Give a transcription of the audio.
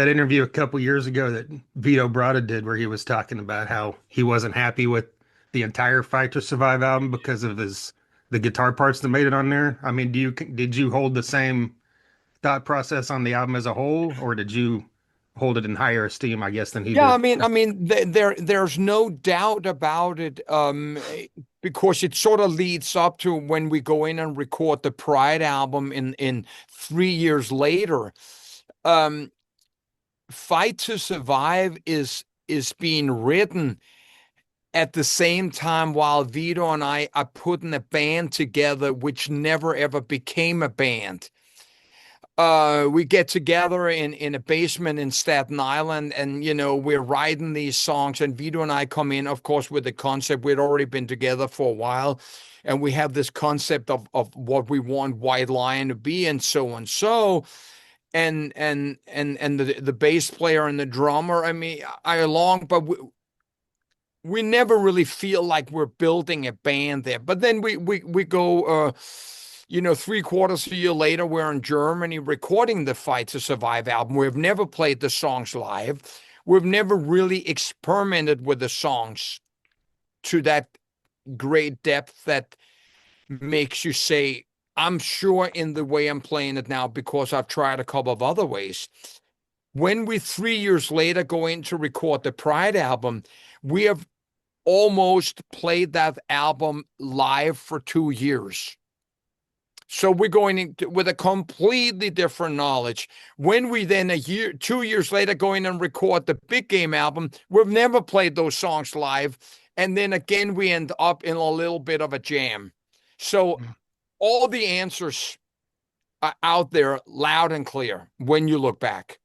that interview a couple years ago that Vito Bratta did where he was talking about how he wasn't happy with the entire Fight to Survive album because of the guitar parts that made it on there. I mean, did you hold the same thought process on the album as a whole, or did you hold it in higher esteem, I guess, than he Yeah, did? there's no doubt about it, because it sort of leads up to when we go in and record the Pride album in 3 years later. Um, Fight to Survive is being written at the same time while Vito and I are putting a band together, which never ever became a band. We get together in a basement in Staten Island, and we're writing these songs, and Vito and I come in, of course, with the concept. We'd already been together for a while, and we have this concept of what we want White Lion to be, and so and so. And the bass player and the drummer, I mean, I along, but we never really feel like we're building a band there. But then we go, 3/4 of a year later, we're in Germany recording the Fight to Survive album. We've never played the songs live. We've never really experimented with the songs to that great depth that makes you say, I'm sure in the way I'm playing it now because I've tried a couple of other ways. When we 3 years later go in to record the Pride album, we have almost played that album live for 2 years. So we're going into, with a completely different knowledge. When we then 2 years later go in and record the Big Game album, we've never played those songs live. And then again, we end up in a little bit of a jam. So all the answers are out there loud and clear when you look back.